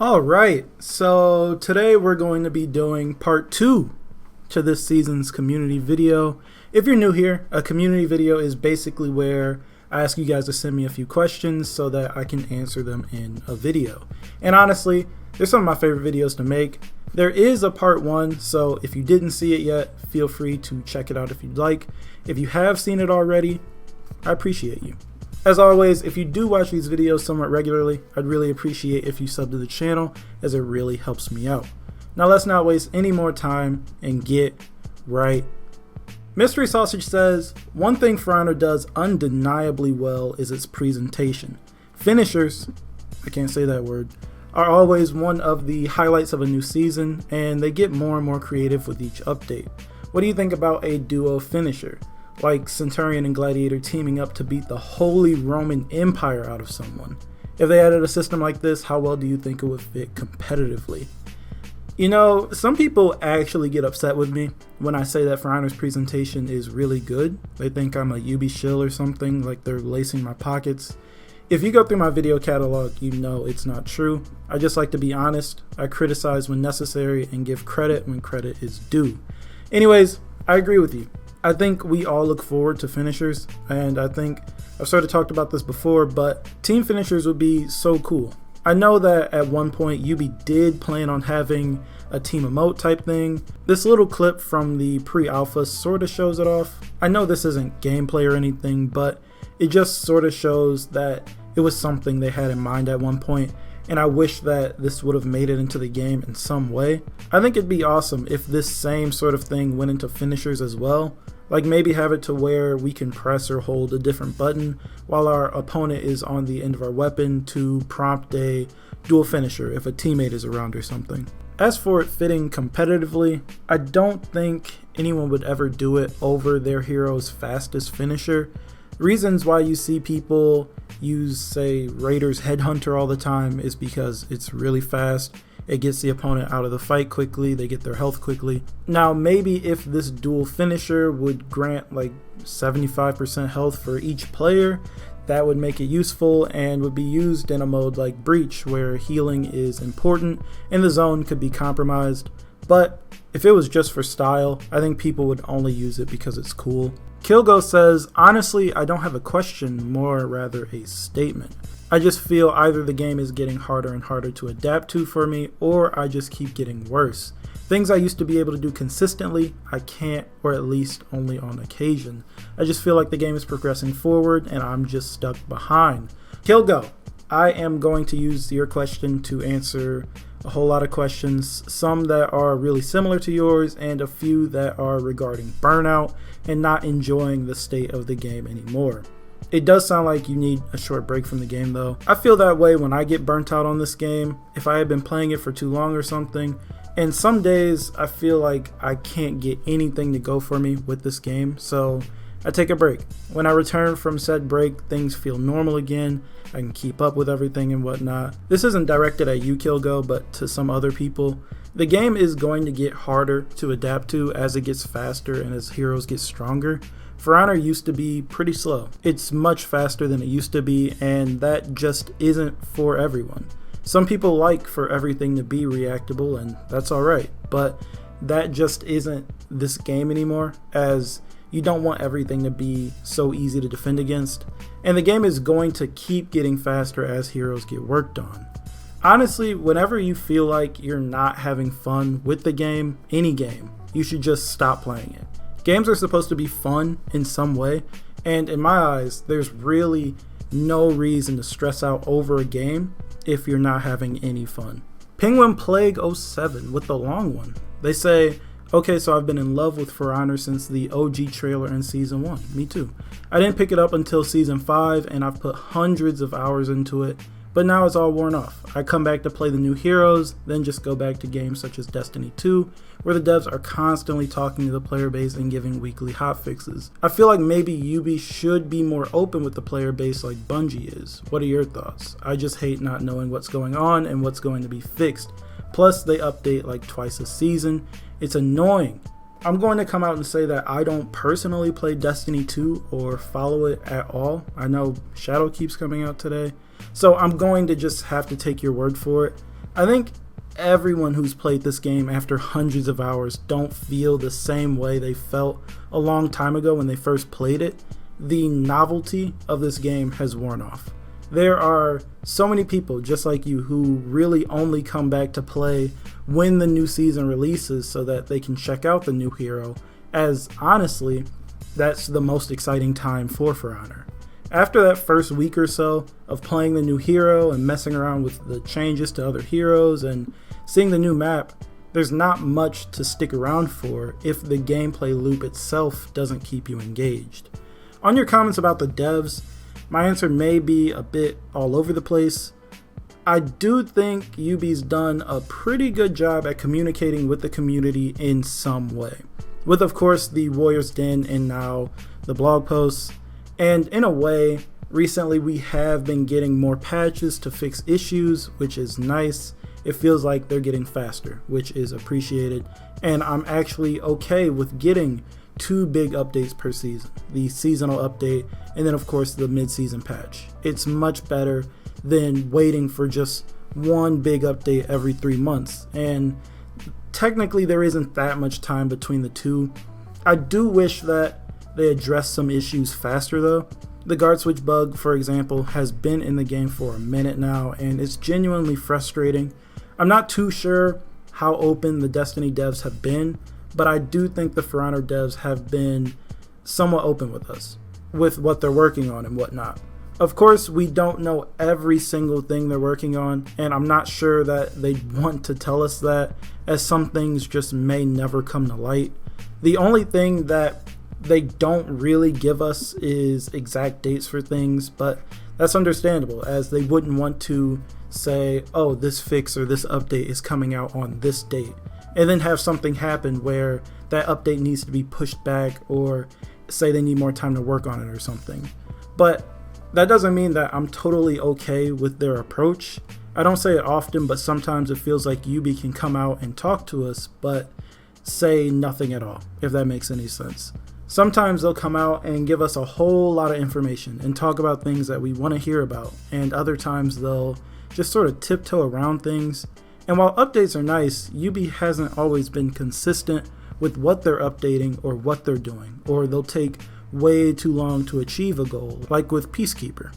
Alright, so today we're going to be doing part 2 to this season's community video. If you're new here, a community video is basically where I ask you guys to send me a few questions so that I can answer them in a video. And honestly, they're some of my favorite videos to make. There is a part 1, so if you didn't see it yet, feel free to check it out if you'd like. If you have seen it already, I appreciate you. As always, if you do watch these videos somewhat regularly, I'd really appreciate if you sub to the channel, as it really helps me out. Now let's not waste any more time and get right. Mystery Sausage says, one thing For Honor does undeniably well is its presentation. Finishers, I can't say that word, are always one of the highlights of a new season, and they get more and more creative with each update. What do you think about a duo finisher? Like Centurion and Gladiator teaming up to beat the Holy Roman Empire out of someone. If they added a system like this, how well do you think it would fit competitively? You know, some people actually get upset with me when I say that For Honor's presentation is really good. They think I'm a UB shill or something, like they're lacing my pockets. If you go through my video catalog, you know it's not true. I just like to be honest. I criticize when necessary and give credit when credit is due. Anyways, I agree with you. I think we all look forward to finishers, and I think I've sort of talked about this before, but team finishers would be so cool. I know that at one point UB did plan on having a team emote type thing. This little clip from the pre-alpha sort of shows it off. I know this isn't gameplay or anything, but it just sort of shows that it was something they had in mind at one point, and I wish that this would have made it into the game in some way. I think it'd be awesome if this same sort of thing went into finishers as well. Like maybe have it to where we can press or hold a different button while our opponent is on the end of our weapon to prompt a dual finisher if a teammate is around or something. As for it fitting competitively, I don't think anyone would ever do it over their hero's fastest finisher. Reasons why you see people use, say, Raiders Headhunter all the time is because it's really fast. It gets the opponent out of the fight quickly, they get their health quickly. Now maybe if this dual finisher would grant like 75% health for each player, that would make it useful and would be used in a mode like Breach where healing is important and the zone could be compromised. But if it was just for style, I think people would only use it because it's cool. Kilgo says, honestly, I don't have a question, more rather a statement. I just feel either the game is getting harder and harder to adapt to for me, or I just keep getting worse. Things I used to be able to do consistently, I can't, or at least only on occasion. I just feel like the game is progressing forward and I'm just stuck behind. Kilgo, I am going to use your question to answer a whole lot of questions, some that are really similar to yours and a few that are regarding burnout and not enjoying the state of the game anymore. It does sound like you need a short break from the game though. I feel that way when I get burnt out on this game, if I had been playing it for too long or something. And some days I feel like I can't get anything to go for me with this game, so I take a break. When I return from said break, things feel normal again. I can keep up with everything and whatnot. This isn't directed at you, Kilgo, but to some other people. The game is going to get harder to adapt to as it gets faster and as heroes get stronger. For Honor used to be pretty slow. It's much faster than it used to be, and that just isn't for everyone. Some people like for everything to be reactable, and that's alright, but that just isn't this game anymore, as you don't want everything to be so easy to defend against, and the game is going to keep getting faster as heroes get worked on. Honestly, whenever you feel like you're not having fun with the game, any game, you should just stop playing it. Games are supposed to be fun in some way, and in my eyes, there's really no reason to stress out over a game if you're not having any fun. Penguin Plague 07 with the long one. They say, okay, so I've been in love with For Honor since the OG trailer in Season 1. Me too. I didn't pick it up until Season 5, and I've put hundreds of hours into it, but now it's all worn off. I come back to play the new heroes, then just go back to games such as Destiny 2, where the devs are constantly talking to the player base and giving weekly hotfixes. I feel like maybe UB should be more open with the player base like Bungie is. What are your thoughts? I just hate not knowing what's going on and what's going to be fixed. Plus, they update like twice a season. It's annoying. I'm going to come out and say that I don't personally play Destiny 2 or follow it at all. I know Shadow keeps coming out today, so I'm going to just have to take your word for it. I think everyone who's played this game after hundreds of hours don't feel the same way they felt a long time ago when they first played it. The novelty of this game has worn off. There are so many people just like you who really only come back to play when the new season releases so that they can check out the new hero, as honestly, that's the most exciting time For Honor. After that first week or so of playing the new hero and messing around with the changes to other heroes and seeing the new map, there's not much to stick around for if the gameplay loop itself doesn't keep you engaged. On your comments about the devs, my answer may be a bit all over the place. I do think Ubi's done a pretty good job at communicating with the community in some way, with of course the Warriors Den and now the blog posts, and in a way, recently we have been getting more patches to fix issues, which is nice. It feels like they're getting faster, which is appreciated, and I'm actually okay with getting 2 big updates per season, the seasonal update and then of course the mid-season patch. It's much better than waiting for just 1 big update every 3 months, and technically there isn't that much time between the two. I do wish that they addressed some issues faster though. The guard switch bug, for example, has been in the game for a minute now and it's genuinely frustrating. I'm not too sure how open the Destiny devs have been, but I do think the For Honor devs have been somewhat open with us, with what they're working on and whatnot. Of course, we don't know every single thing they're working on, and I'm not sure that they want to tell us that, as some things just may never come to light. The only thing that they don't really give us is exact dates for things, but that's understandable, as they wouldn't want to say, oh, this fix or this update is coming out on this date, and then have something happen where that update needs to be pushed back, or say they need more time to work on it or something. But that doesn't mean that I'm totally okay with their approach. I don't say it often, but sometimes it feels like Ubi can come out and talk to us, but say nothing at all, if that makes any sense. Sometimes they'll come out and give us a whole lot of information and talk about things that we want to hear about, and other times they'll just sort of tiptoe around things. And while updates are nice, Ubi hasn't always been consistent with what they're updating or what they're doing, or they'll take way too long to achieve a goal, like with Peacekeeper.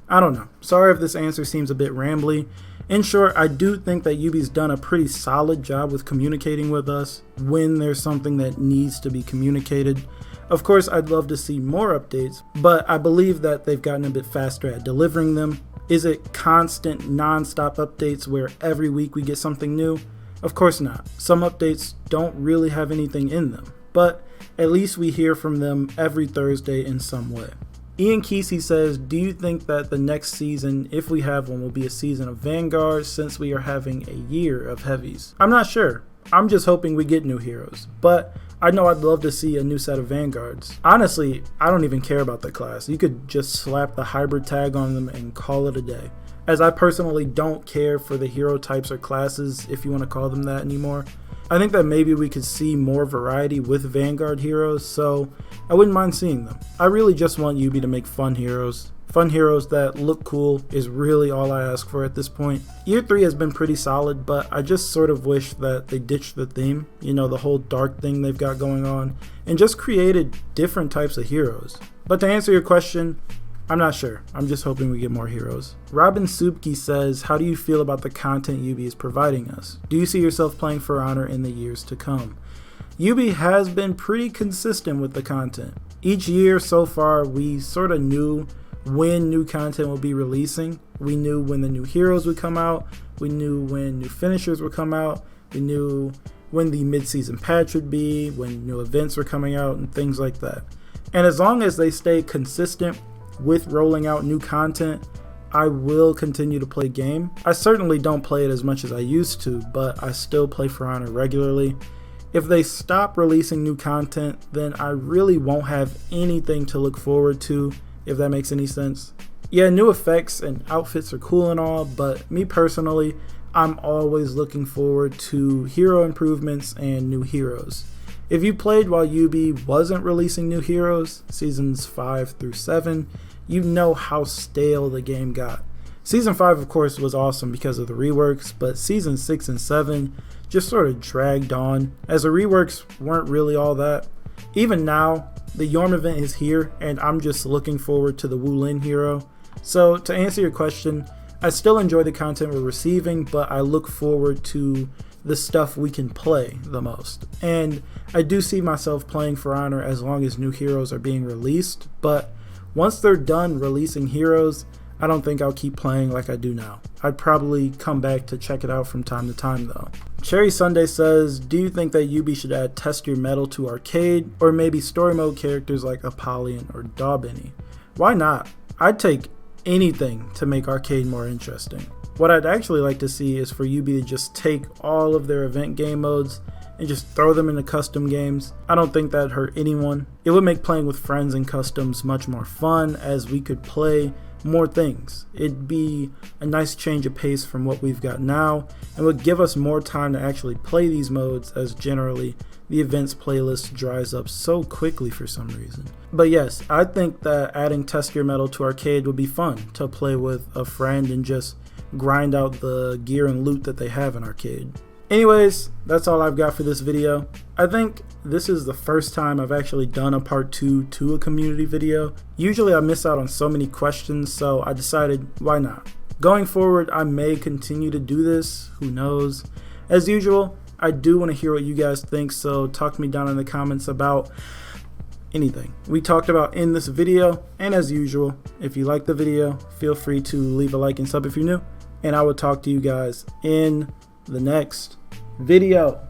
I don't know. Sorry if this answer seems a bit rambly. In short, I do think that Ubi's done a pretty solid job with communicating with us when there's something that needs to be communicated. Of course, I'd love to see more updates, but I believe that they've gotten a bit faster at delivering them. Is it constant, non-stop updates where every week we get something new? Of course not. Some updates don't really have anything in them, but at least we hear from them every Thursday in some way. Ian Kesey says, do you think that the next season, if we have one, will be a season of Vanguard since we are having a year of heavies? I'm not sure. I'm just hoping we get new heroes, but I know I'd love to see a new set of Vanguards. Honestly, I don't even care about the class. You could just slap the hybrid tag on them and call it a day, as I personally don't care for the hero types or classes, if you want to call them that anymore. I think that maybe we could see more variety with Vanguard heroes, so I wouldn't mind seeing them. I really just want Ubi to make fun heroes. Fun heroes that look cool is really all I ask for at this point. Year 3 has been pretty solid, but I just sort of wish that they ditched the theme, the whole dark thing they've got going on, and just created different types of heroes. But to answer your question, I'm not sure. I'm just hoping we get more heroes. Robin Subki says, how do you feel about the content Ubi is providing us? Do you see yourself playing For Honor in the years to come? Ubi has been pretty consistent with the content. Each year so far, we sort of knew when new content would be releasing. We knew when the new heroes would come out. We knew when new finishers would come out. We knew when the mid-season patch would be, when new events were coming out, and things like that. And as long as they stay consistent with rolling out new content, I will continue to play the game. I certainly don't play it as much as I used to, but I still play For Honor regularly. If they stop releasing new content, then I really won't have anything to look forward to, if that makes any sense. Yeah, new effects and outfits are cool and all, but me personally, I'm always looking forward to hero improvements and new heroes. If you played while Ubi wasn't releasing new heroes, seasons 5 through 7, you know how stale the game got. Season 5, of course, was awesome because of the reworks, but Season 6 and 7 just sort of dragged on, as the reworks weren't really all that. Even now, the Yorm event is here, and I'm just looking forward to the Wu Lin hero. So, to answer your question, I still enjoy the content we're receiving, but I look forward to the stuff we can play the most. And I do see myself playing For Honor as long as new heroes are being released, but once they're done releasing heroes, I don't think I'll keep playing like I do now. I'd probably come back to check it out from time to time though. Cherry Sunday says, do you think that Yubi should add Test Your Metal to arcade, or maybe story mode characters like Apollyon or Daubeny? Why not? I'd take anything to make arcade more interesting. What I'd actually like to see is for Yubi to just take all of their event game modes and just throw them into custom games. I don't think that'd hurt anyone. It would make playing with friends in customs much more fun, as we could play more things. It'd be a nice change of pace from what we've got now, and would give us more time to actually play these modes, as generally the events playlist dries up so quickly for some reason. But yes, I think that adding Test Your Metal to arcade would be fun to play with a friend and just grind out the gear and loot that they have in arcade. Anyways, that's all I've got for this video. I think this is the first time I've actually done a part 2 to a community video. Usually I miss out on so many questions, so I decided, why not? Going forward, I may continue to do this, who knows. As usual, I do want to hear what you guys think, so talk to me down in the comments about anything we talked about in this video. And as usual, if you like the video, feel free to leave a like and sub if you're new, and I will talk to you guys in the next video.